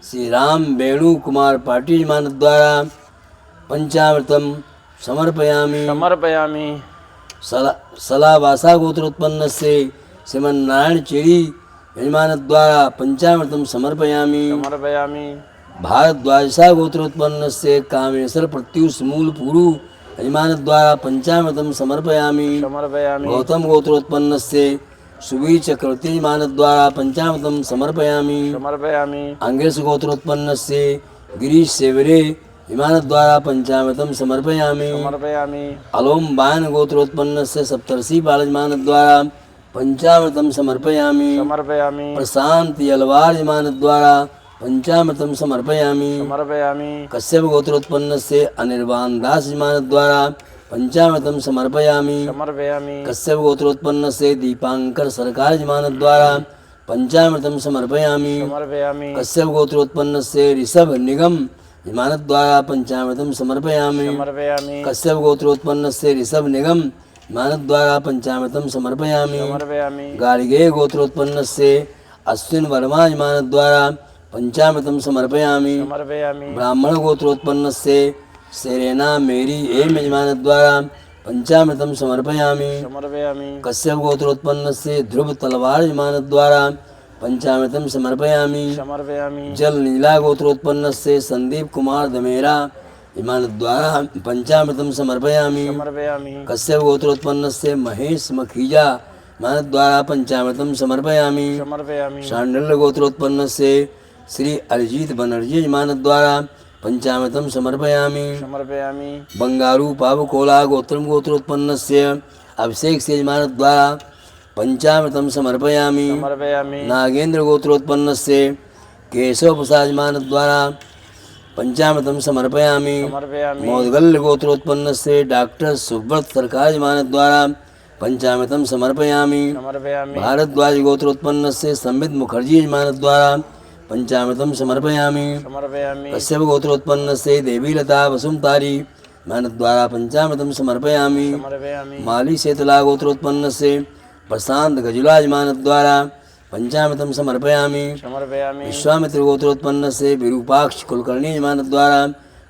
श्री राम वेणु कुमार पाटिल यजमान द्वारा पंचामृतम समर्पयामि। समर्पयामि सलावासा गोत्रोत्पन्न से श्रीमन नारायण चेरी यजमान द्वारा पंचामृतम समर्पयामि। समर्पयामि भारद्वाजसा गोत्रोत्पन्न से कामेश्वर प्रत्युष मूल पुरु यजमान द्वारा पंचामृतम समर्पयामि। समर्पयामि गौतम गोत्रोत्पन्न से सुबीर चक्रवर्ती यजमान द्वारा पंचामृतम समर्पयामि। समर्पयामि अंग्रेस गोत्रोत्पन्न से गिरीश सेवरे यजमान द्वारा पंचामृतम समर्पयामि। समर्पयामि अलोम बायन गोत्रोत्पन्न से सप्तर्षि बाल यजमान द्वारा पंचामृतम समर्पयामि। समर्पयामि प्रशांत यलवार यजमान द्वारा पंचामृतम समर्पयामि। समर्पयामि कश्यप गोत्रोत्पन्न से अनिर्वाण दास यजमान द्वारा पंचामृतम समर्पयामि। समर्पयामि कश्यप गोत्रोत्पन्न से दीपांकर सरकार यजमान द्वारा पंचामृतम समर्पयामि। समर्पयामि कश्यप गोत्रोत्पन्न से ऋषभ निगम यजमान द्वारा पंचामृतम समर्पयामि। समर्पयामि कश्यप गोत्रोत्पन्न से ऋषभ निगम यजमान द्वारा पंचामृतम समर्पयामि। समर्पयामि गार्गे गोत्रोत्पन्न से अश्विन वर्मा यजमान द्वारा पंचामृतं समर्पयामि। समर्पयामि ब्राह्मण गोत्रोत्पन्नस्य सेरेना मेरी एवं यजमानद्वारा पंचामृतं समर्पयामि। समर्पयामि कश्यप गोत्रोत्पन्नस्य ध्रुव तलवार यजमानद्वारा पंचामृतं समर्पयामि। समर्पयामि जल नीला गोत्रोत्पन्नस्य संदीप कुमार दमेरा यजमानद्वारा पंचामृतं समर्पयामि। समर्पयामि कश्यप गोत्रोत्पन्नस्य महेश मखीजा यजमानद्वारा पंचामृतं समर्पयामि। समर्पयामि शांडल्य गोत्रोत्पन्नस्य श्री अरिजीत बनर्जी यजमानद्वारा पंचामृतं समर्पयामि। समर्पयामि बंगारू पावकोला गोत्रम गोत्रोत्पन्नस्य अभिषेक से यजमानद्वारा पंचामृतं समर्पयामि। समर्पयामि नागेंद्र गोत्रोत्पन्नस्य केशव प्रसाद यजमानद्वारा पंचामृतं समर्पयामि। समर्पयामि मोदगल्य गोत्रोत्पन्नस्य डॉक्टर सुब्रत सरकार यजमानद्वारा पंचामृतं समर्पयामि। समर्पयामि भारद्वाज गोत्रोत्पन्नस्य संबित मुखर्जी यजमानद्वारा पंचामृतं समर्पयामि। समर्पयामि कश्यप गोत्रोत्पन्नस्य देवीलता वसुमतारी यजमानद्वारा पंचामृतं समर्पयामि। समर्पयामि माली शेतला गोत्रोत्पन्नस्य प्रशांत गजुला यजमानद्वारा पंचामृतं समर्पयामि। समर्पयामि विश्वामित्र गोत्रोत्पन्नस्य विरूपाक्ष कुलकर्णी यजमानद्वारा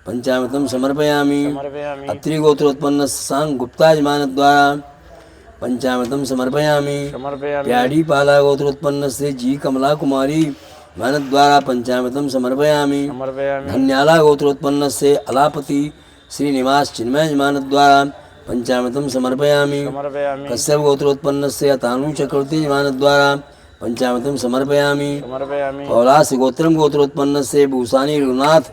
पंचामृतं समर्पयामि। समर्पयामि अत्रि गोत्रोत्पन्नस्य सांग गुप्ता यजमानद्वारा पंचामृतं समर्पयामि। समर्पयामि प्याड़ी पाला गोत्रोत्पन्नस्य जी कमला कुमारी यजमानद्वारा पंचामृतं समर्पयामि। समर्पयामि धन्याला गोत्रोत्पन्नस्य अलापति श्रीनिवास चिन्मय यजमानद्वारा पंचामृतं समर्पयामि। समर्पयामि कश्यप गोत्रोत्पन्नस्य अतानु चक्रवर्ती यजमानद्वारा पंचामृतं समर्पयामि। समर्पयामि पौलास गोत्रम गोत्रोत्पन्नस्य भूषानी रघुनाथ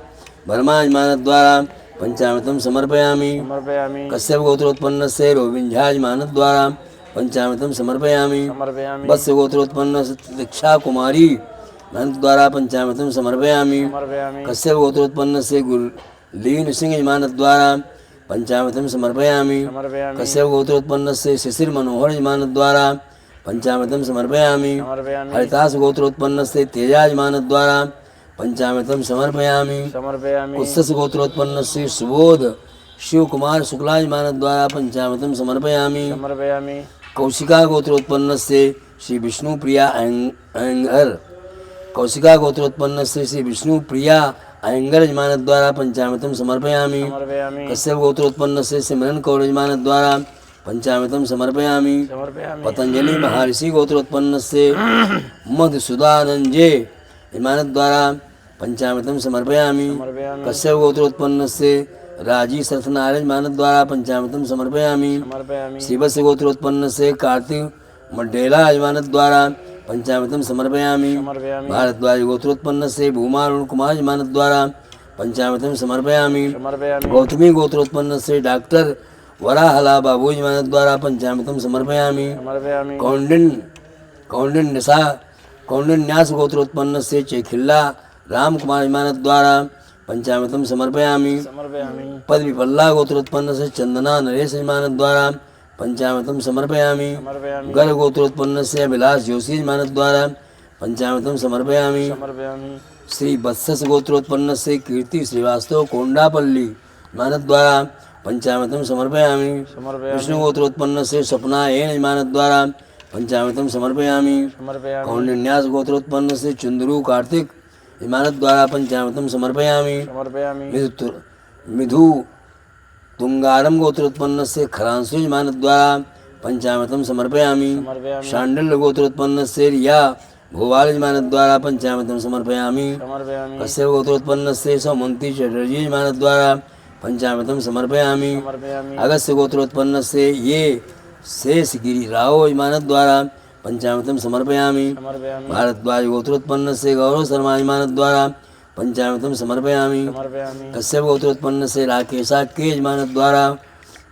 वर्मा यजमानद्वारा पंचामृतं समर्पयामि। समर्पयामि कश्यप गोत्रोत्पन्नस्य रोविंझा यजमानद्वारा पंचामृतं समर्पयामि। समर्पयामि वत्स गोत्रोत्पन्नस्य दीक्षा कुमारी यजमानद्वारा पंचामृतं समर्पयामि। समर्पयामि कश्यप गोत्रोत्पन्नस्य गुरलीन सिंह यजमानद्वारा पंचामृतं समर्पयामि। समर्पयामि कश्यप गोत्रोत्पन्नस्य शिशिर मनोहर यजमानद्वारा पंचामृतं समर्पयामि। समर्पयामि हरिदास गोत्रोत्पन्नस्य तेजा यजमानद्वारा पंचामृतं समर्पयामि। समर्पयामि कुत्सस गोत्रोत्पन्नस्य सुबोध शिव कुमार शुक्ला यजमानद्वारा पंचामृतं समर्पयामि। समर्पयामि कौशिका गोत्रोत्पन्नस्य श्री विष्णुप्रिया अयंगर कौशिका गोत्रोत्पन्नस्य श्री विष्णुप्रिया अयंगर यजमानद्वारा पंचामृतं समर्पयामि। समर्पयामि कश्यप गोत्रोत्पन्नस्य सिमरन कौर यजमानद्वारा पंचामृतं समर्पयामि। समर्पयामि पतंजलि महर्षि गोत्रोत्पन्नस्य मधुसूदानंजे यजमानद्वारा पंचामृतं समर्पयामि। समर्पयामि कश्यप गोत्रोत्पन्नस्य राजी सत्यनारायण यजमानद्वारा पंचामृतं समर्पयामि। समर्पयामि शिवस्य गोत्रोत्पन्नस्य कार्तिक मड्डेला यजमानद्वारा पंचामृतं समर्पयामि। समर्पयामि भारद्वाज गोत्रोत्पन्नस्य भूमा अरुण कुमार यजमानद्वारा पंचामृतं समर्पयामि। समर्पयामि गौतमी गोत्रोत्पन्नस्य डॉक्टर वराहला बाबू यजमानद्वारा पंचामृतं समर्पयामि। समर्पयामि कौंडिन्यास गोत्रोत्पन्नस्य चेखिल्ला रामकुमार यजमानद्वारा पंचामृतं समर्पयामि। समर्पयामि पदविपल्ला गोत्रोत्पन्नस्य चंदना नरेश यजमानद्वारा पंचामृतं समर्पयामि। समर्पयामि गर्ग गोत्रोत्पन्नस्य विलास जोशी यजमानद्वारा पंचामृतं समर्पयामि। समर्पयामि श्री वत्सस गोत्रोत्पन्नस्य कीर्ति श्रीवास्तव कोंडापल्ली यजमानद्वारा पंचामृतं समर्पयामि। समर्पयामि विष्णु गोत्रोत्पन्नस्य स्वप्ना एन यजमानद्वारा पंचामृतं समर्पयामि। समर्पयामि कौंडिन्यास गोत्रोत्पन्नस्य चंद्रू कार्तिक यजमानद्वारा पंचामृतं समर्पयामि। समर्पयामि मिधु तुंगारम गोत्रोत्पन्नस्य खरांसु यजमानद्वारा पंचामृतं समर्पयामि। समर्पयामि शांडिल्य गोत्रोत्पन्नस्य रिया भोवाल यजमानद्वारा पंचामृतं समर्पयामि। समर्पयामि कश्यप गोत्रोत्पन्नस्य सौमंती चटर्जी यजमानद्वारा पंचामृतं समर्पयामि। समर्पयामि अगस्य गोत्रोत्पन्नस्य ये शेषगिरी राव यजमानद्वारा पंचामृतं समर्पयामि। समर्पयामि भारद्वाज गोत्रोत्पन्नस्य गौरव शर्मा यजमानद्वारा पंचामृतं समर्पयामि। समर्पयामि कश्यप गोत्रोत्पन्नस्य राकेशा के यजमानद्वारा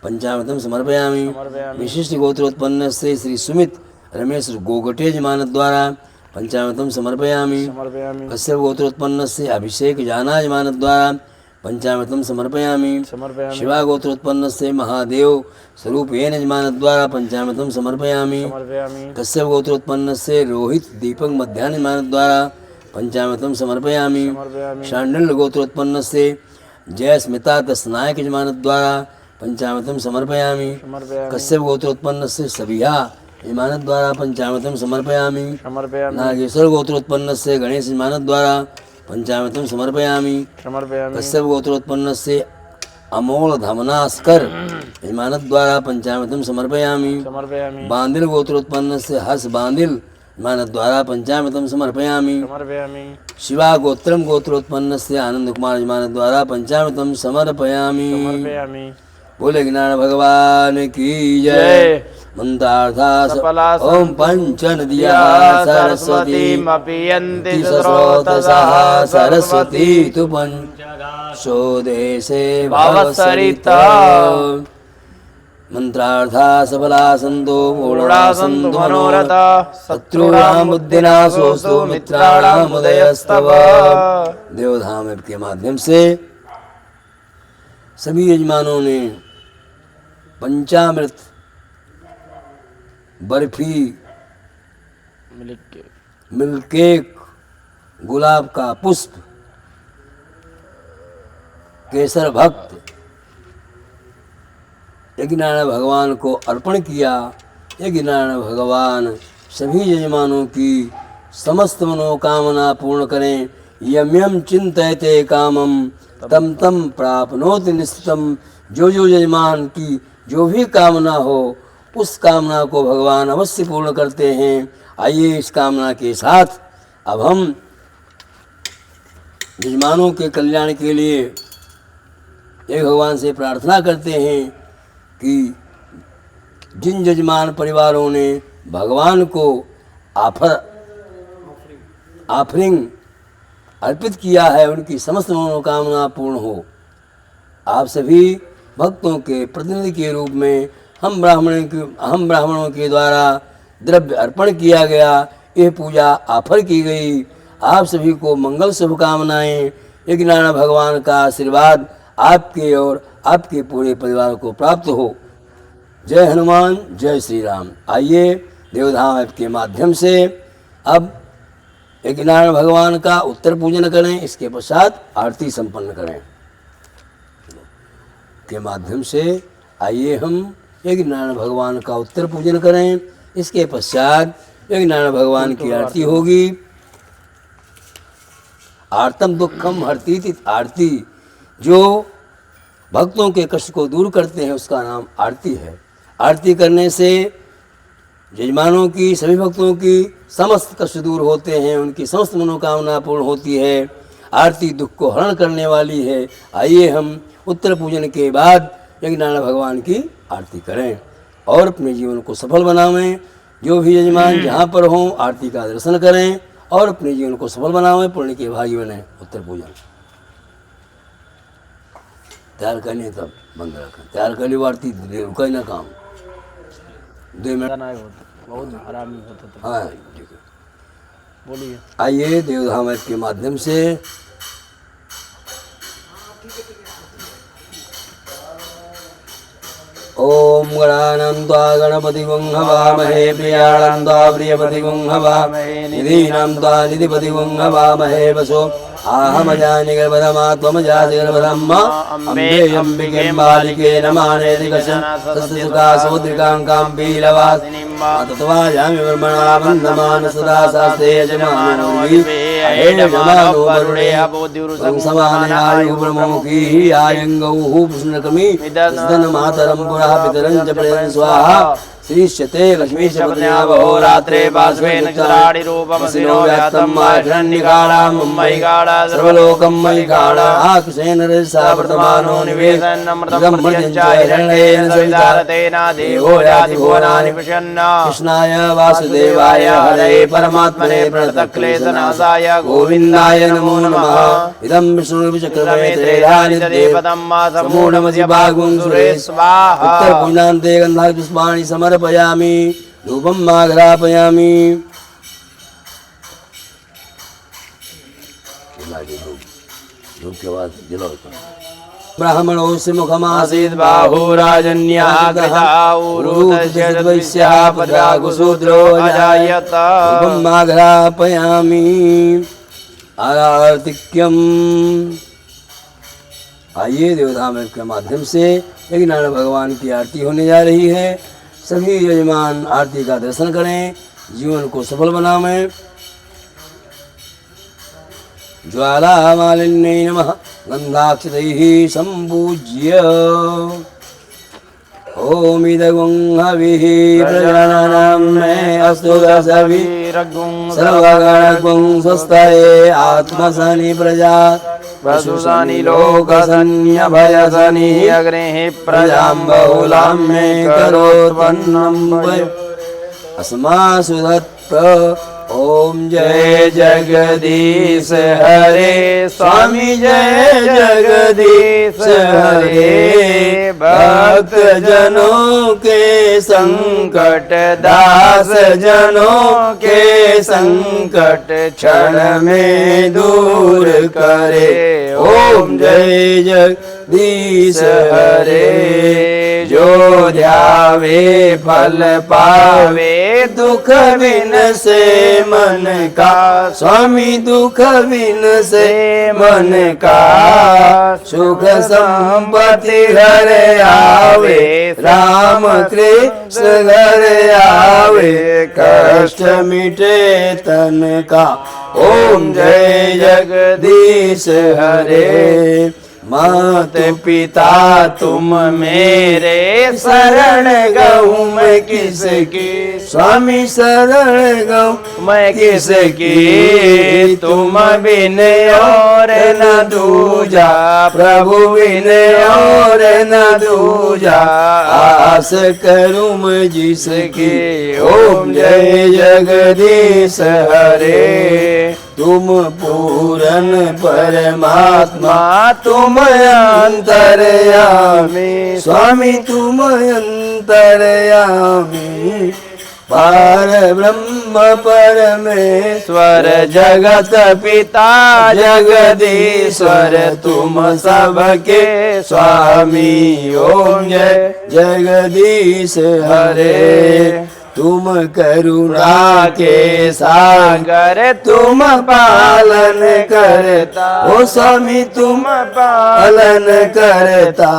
पंचामृतं समर्पयामि। समर्पयामि विशिष्ट गोत्रोत्पन्नस्य श्री सुमित रमेश गोगटे यजमानद्वारा पंचामृतं समर्पयामि। समर्पयामि कश्यप गोत्रोत्पन्नस्य अभिषेक जाना यजमानद्वारा पंचामृतं समर्पयामि। समर्पयामि शिवा गोत्रोत्पन्नस्य महादेव स्वरूपेण यजमानद्वारा पंचामृतं समर्पयामि। समर्पयामि कश्यप गोत्रोत्पन्नस्य रोहित दीपक मध्याह्न यजमानद्वारा पंचामृतं समर्पयामि। समर्पयामि शांडिल्य गोत्रोत्पन्नस्य जय स्मिता दशनायक यजमानद्वारा पंचामृतं समर्पयामि। समर्पयामि कश्यप गोत्रोत्पन्नस्य सबिहा यजमानद्वारा पंचामृतं समर्पयामि। समर्पयामि नागेश्वर गोत्रोत्पन्नस्य गणेश यजमानद्वारा पंचामृतम समर्पयामि। समर्पयामि कश्यप गोत्रोत्पन्न से अमोल धमनास्कर यजमान द्वारा पंचामृतम समर्पयामि। समर्पयामि बांदिल गोत्रोत्पन्न से हर्ष बांदिल यजमान द्वारा पंचामृतम समर्पयामि। समर्पयामि शिवा गोत्रम गोत्रोत्पन्न से आनंद कुमार यजमान द्वारा पंचामृतम समर्पयामि। समर्पयामि। बोले ज्ञान भगवान की जय। जय। मंत्रार्था सफला ओम पंच नदिया सरस्वती सरस्वतीमपीयन्ति स्रोतसः सरस्वती तु पंचोदेशे भवसरिता। मंत्रार्था सफला संतो पूर्णा सन्तु मनोरथा शत्रूणां बुद्धिनाशोऽस्तु मित्राणाम् उदयस्तव। देवधाम ऐप के माध्यम से सभी यजमानों ने पंचामृत बर्फी मिल्क केक गुलाब का पुष्प केसर भक्त यज्ञनारायण भगवान को अर्पण किया। यज्ञनारायण भगवान सभी यजमानों की समस्त मनोकामना पूर्ण करें। यम यम चिंतयते कामम तम तम प्राप्नोति निश्चितम। जो जो यजमान की जो भी कामना हो उस कामना को भगवान अवश्य पूर्ण करते हैं। आइए इस कामना के साथ अब हम यजमानों के कल्याण के लिए एक भगवान से प्रार्थना करते हैं कि जिन यजमान परिवारों ने भगवान को ऑफरिंग अर्पित किया है उनकी समस्त मनोकामना पूर्ण हो। आप सभी भक्तों के प्रतिनिधि के रूप में हम ब्राह्मणों के द्वारा द्रव्य अर्पण किया गया। यह पूजा ऑफर की गई। आप सभी को मंगल शुभकामनाएं। यज्ञनारायण भगवान का आशीर्वाद आपके और आपके पूरे परिवार को प्राप्त हो। जय हनुमान जय श्री राम। आइए देवधाम ऐप के माध्यम से अब यज्ञनारायण भगवान का उत्तर पूजन करें। इसके पश्चात आरती संपन्न करें। के माध्यम से आइए हम यज्ञनारायण भगवान का उत्तर पूजन करें। इसके पश्चात यज्ञनारायण भगवान की आरती होगी। आर्तम दुखम हरती आरती जो भक्तों के कष्ट को दूर करते हैं उसका नाम आरती है। आरती करने से यजमानों की सभी भक्तों की समस्त कष्ट दूर होते हैं। उनकी समस्त मनोकामना पूर्ण होती है। आरती दुख को हरण करने वाली है। आइए हम उत्तर पूजन के बाद यज्ञनारायण भगवान की आरती करें और अपने जीवन को सफल बनावें। जो भी यजमान जहाँ पर हों आरती का दर्शन करें और अपने जीवन को सफल बनावें, पुण्य के भागी बने। उत्तर पूजन तैयार करनी तब बंद रखें। तैयार कर ली आरती रुका ही ना काम 2 मिनट बहुत आरामी होता था। हाँ ठीक है। बोलिए। आइए देवधाम ऐप के माध्यम से ओम गणानं त्वा गणपतिगुं हवामहे प्रियाणं त्वा प्रियपतिगुं हवामहे निधीनां त्वा निधिपतिगुं हवामहे वसो आहमजानि गर्भधमात्वमजासि गर्भधम्मा अम्बे अम्बिके बालिके नमानेति कशन तस्सुकासोद्रिकाङ्कां पीलवासिनीं तत्त्वाजामि ब्रह्मणा वन्दमान सदा शास्त्रे यजमानोऽपि यजमानो वरुणे समानयायु ब्रह्ममुखी आयङ्गौः पुष्णकमि मातरं पुरः पितरं च प्रयन् स्वाहा श्रीष्यते लक्ष्मीशपत्न्या बहुरात्रे पार्श्वे नक्षत्राणि रूपमसिनो व्यात्तं माघ्रन्निकाणां मुम्मयिकाणा सर्वलोकं मयिकाणा आकुशेन रजसा वर्तमानो निवेशनमृतं च हिरण्येन सवितारतेन देवो याति भुवनानि पश्यन् कृष्णाय वासुदेवाय हरये परमात्मने प्रणतक्लेशनाशाय गोविन्दाय नमो नमः। इदं विष्णुर्विचक्रमे त्रेधानि तदेवतं समूढमसि भागुं सुरेश स्वाहा। उत्तरपूजनान्ते गन्धापुष्पाणि समर्पयामि धूपं माघ्रापयामि। धूप के बाद जलाओ। ब्राह्मणोऽस्य मुखमासीत् बाहुराजन्यः कृतावुरुतश्चैश्यः पद्रागुशूद्रो अजायत। धूपं माघ्रापयामि आरतिक्यम्। आइए देवधाम ऐप के माध्यम से यज्ञनारायण भगवान की आरती होने जा रही है। सभी यजमान आरती का दर्शन करें, जीवन को सफल बनावें। ज्वालामालिन्यै नमः गन्धाक्षतैः सम्पूज्य ओम इदगुं हविः प्रजानानां मे अस्तु दशभिः सर्वगणगुं स्वस्ताये आत्मसनि प्रजा वसुसनि लोकसन्यभयसनि अग्नेः प्रजां बहुलां मे करोत्पन्नं वय अस्मासु दत्त ओम जय जगदीश हरे स्वामी जय जगदीश हरे भक्त जनों के संकट दास जनों के संकट क्षण में दूर करे ओम जय जगदीश हरे जो ध्यावे फल पावे दुख बिन से मन का स्वामी दुख बिन से मन का सुख संपत्ति घर आवे राम कृष्ण घर आवे कष्ट मिटे तन का ओम जय जगदीश हरे मात पिता तुम मेरे शरण गऊ मैं किसकी स्वामी शरण गौ मैं किसकी तुम बिन और न दूजा प्रभु बिन और न दूजा आस करूं मैं जिसकी ओम जय जगदीश हरे तुम पूरन परमात्मा तुम अंतर्यामी स्वामी तुम अंतर्यामी पार ब्रह्म परमेश्वर जगत पिता जगदीश्वर तुम सबके स्वामी ओम जय जगदीश हरे तुम करुणा के सागर तुम पालन करता ओ स्वामी तुम पालन करता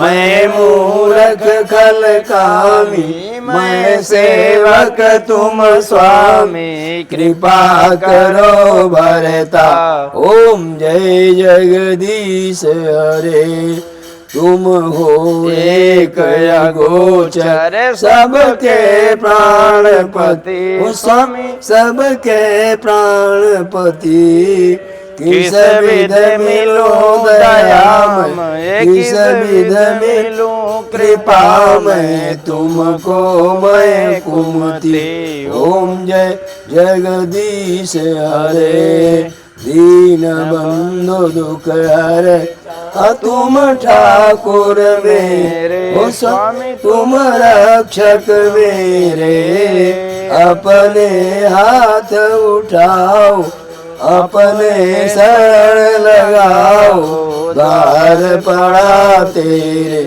मैं मूर्ख खल कामी मैं सेवक तुम स्वामी कृपा करो भरता ओम जय जगदीश हरे तुम हो एक अगोचर सबके प्राणपति स्वामी सबके प्राणपति किस विध मिलो दयामय किस विध मिलो कृपा मैं तुमको मैं कुमति ओम जय जगदीश हरे दीन बंधु दुख हरे तुम ठाकुर मेरे ओ स्वामी तुम रक्षक मेरे अपने हाथ उठाओ अपने शरण लगाओ द्वार पड़ा तेरे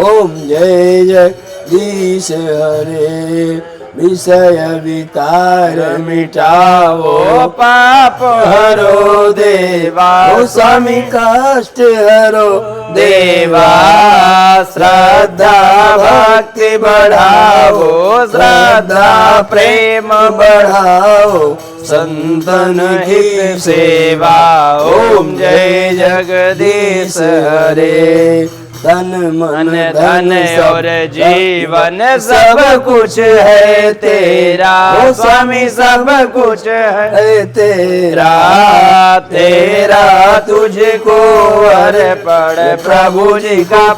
ओम जय जगदीश हरे विषय विकार मिटाओ पाप हरो देवा ओ स्वामी कष्ट हरो देवा श्रद्धा भक्ति बढ़ाओ श्रद्धा प्रेम बढ़ाओ संतन की सेवा ओम जय जगदीश हरे तन मन धन और जीवन सब कुछ है तेरा ओ स्वामी सब कुछ है तेरा तेरा तुझको अर्पण प्रभु जी का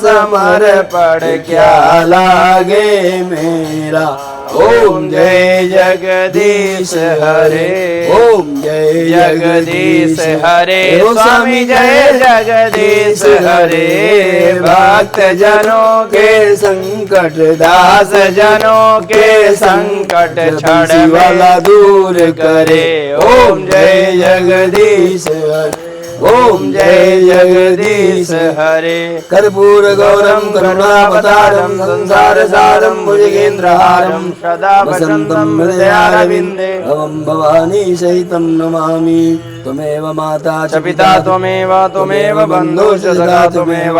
समर्पण क्या लागे मेरा ओम जय जगदीश हरे ओम जय जगदीश हरे स्वामी जय जगदीश हरे भक्त जनों के संकट दास जनों के संकट क्षण वाला दूर करे ओम जय जगदीश हरे ओम जय जगदीश हरे कर्पूर गौरम करुणावतारम संसार सारम भुजगेन्द्रहारम सदा वसन्तं हृदयारविन्दे भवं भवानी सहितं नमामि त्वमेव माता च पिता त्वमेव बन्धुश्च सखा त्वमेव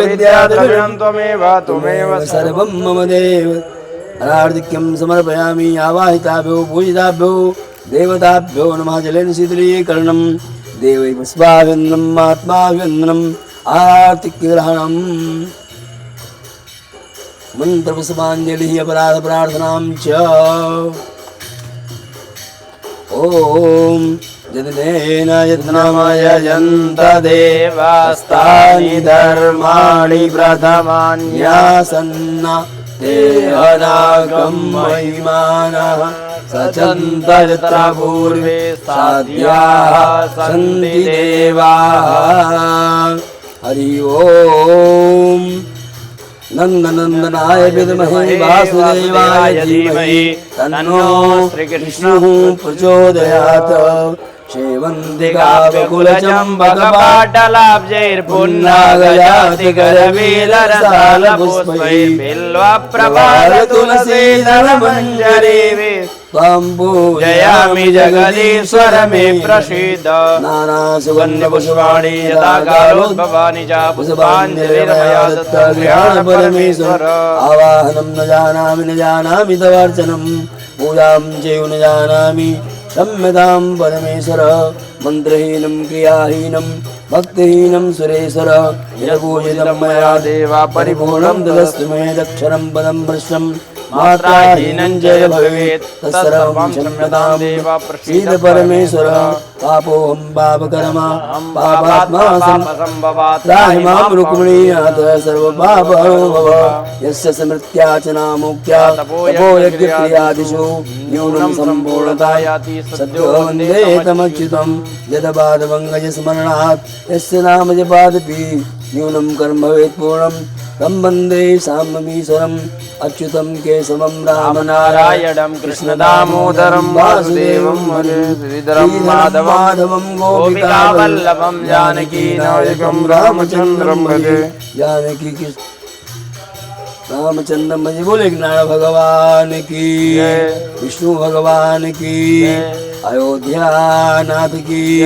विद्याधरं त्वमेव सर्वं मम देव अनार्धिक्यं समर्पयामि आवाहिताभ्यो पूजिताभ्यो देवताभ्यो नमः जलेन शीतलीकरणं देवै पुष्पाभिवन्दनम् आत्माभिवन्दनम् आर्तिग्रहणम् मंत्रपुष्पाञ्जलिः अपराध प्रार्थनां च ॐ यज्ञेन यज्ञमयजन्त देवास्तानि धर्माणि प्रथमान्यासन्न ते अनागं महिमानः सचन्त यत्र पूर्वे साध्याः सन्ति देवाः। हरि ओम। नंदनंदनाय विद्महे वासुदेवाय धीमहि तन्नो श्रीकृष्णः प्रचोदयात्। सेवन्तिकाकुलचम्बकपाटलाब्जैर्पुन्नागयाति करवीलरसालपुष्पैर्बिल्वप्रवालतुलसीदलमञ्जरीः त्वां पूजयामि जगदीश्वर मे प्रसीद। नानासुगन्धपुष्पाणि यथा कालोद्भवानि च पुष्पाञ्जलिर्मया दत्ता गृहाण परमेश्वर। आवाहनं न जानामि तवार्चनं पूजां चैव न जानामि सम्यतां परमेश्वर। मंत्रहीनं क्रियाहीनं भक्तिहीनं सुरेश्वर यपूजितं मया देवा परिपूर्णं तदस्तु मे दक्षरं पदं भ्रष्टं मात्राहीनं च भवेत् तत्सर्वं क्षम्यतां देव प्रसीद परमेश्वर। पापोऽहं पापकर्मा पापात्मा त्राहि मां रुक्मिणीनाथ सर्वपापहरो भव। यस्य स्मृत्या च नामोक्त्या तपो यज्ञक्रियादिषु न्यूनं सम्पूर्णतायाति सद्यो वन्दे तमच्युतं। यदपादपङ्कजस्मरणात् यस्य नाम जपादपि न्यूनं कर्म भवेत् पूर्णं तं वन्दे साम्यमीश्वरम् अच्युतं केशवं रामनारायणं कृष्णदामोदरं वासुदेवं श्रीधरं माधवं गोपिकावल्लभं जानकीनायकं रामचन्द्रं भजे। जानकी रामचंद्र भजे। बोले ज्ञान भगवान की, विष्णु भगवान की, अयोध्या नाथ की,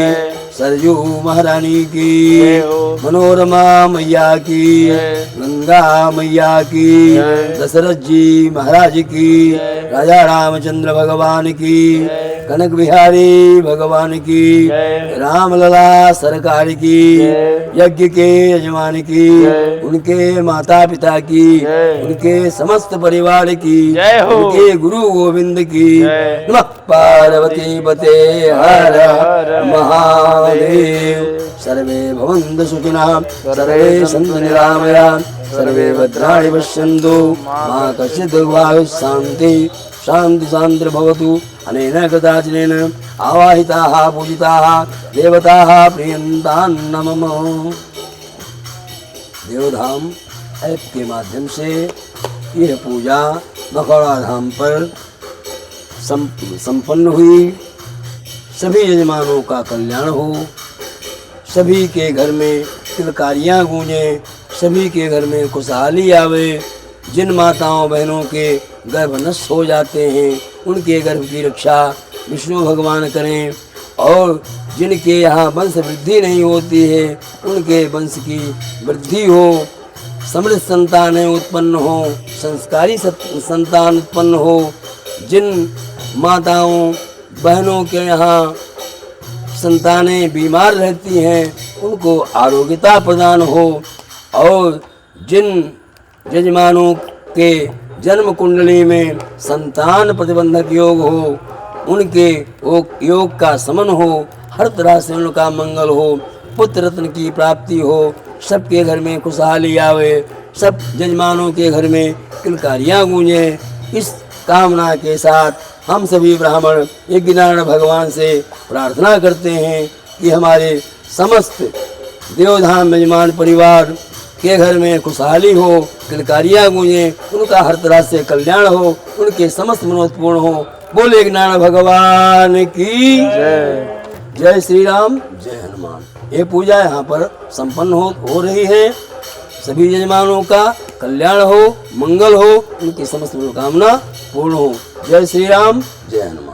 सरयू महारानी की, मनोरमा मैया की, गंगा मैया की, दशरथ जी महाराज की, राजा रामचंद्र भगवान की, कनक बिहारी भगवान की, रामलला सरकार की, यज्ञ के यजमान की, उनके माता पिता की, उनके समस्त परिवार की, उनके गुरु गोविंद की। नमः पार्वती पते हर महादेव। सर्वे भवन्तु सुखिनः सर्वे सन्तु निरामयाः सर्वे भद्राणि पश्यन्तु मा कश्चित् दुर्भाग्यः शान्ति शान्तिर्भवतु। अनेन कदाचिनेन आवाहिताः पूजिताः देवताः प्रीयन्तां नमः। देवधाम ऐप के माध्यम से यह पूजा मखौड़ा धाम पर संपन्न हुई। सभी यजमानों का कल्याण हो, सभी के घर में तिलकारियाँ गूंजें, सभी के घर में खुशहाली आवे। जिन माताओं बहनों के गर्भ नष्ट हो जाते हैं उनके गर्भ की रक्षा विष्णु भगवान करें, और जिनके यहाँ वंश वृद्धि नहीं होती है उनके वंश की वृद्धि हो, समृद्ध संतानें उत्पन्न हो, संस्कारी संतान उत्पन्न हो। जिन माताओं बहनों के यहाँ संतानें बीमार रहती हैं उनको आरोग्यता प्रदान हो, और जिन यजमानों के जन्म कुंडली में संतान प्रतिबंधक योग हो उनके योग का समन हो, हर तरह से उनका मंगल हो, पुत्र रत्न की प्राप्ति हो, सबके घर में खुशहाली आवे, सब यजमानों के घर में किलकारियाँ गूंजें। इस कामना के साथ हम सभी ब्राह्मण यज्ञनारायण भगवान से प्रार्थना करते हैं कि हमारे समस्त देवधाम यजमान परिवार के घर में खुशहाली हो, किलकारियाँ गूंजें, उनका हर तरह से कल्याण हो, उनके समस्त मनोरथ पूर्ण हो। बोले यज्ञनारायण भगवान की जय। जय श्री राम, जय हनुमान। ये पूजा यहाँ पर संपन्न हो रही है। सभी यजमानों का कल्याण हो, मंगल हो, उनकी समस्त मनोकामना पूर्ण हो। जय श्री राम, जय हनुमान।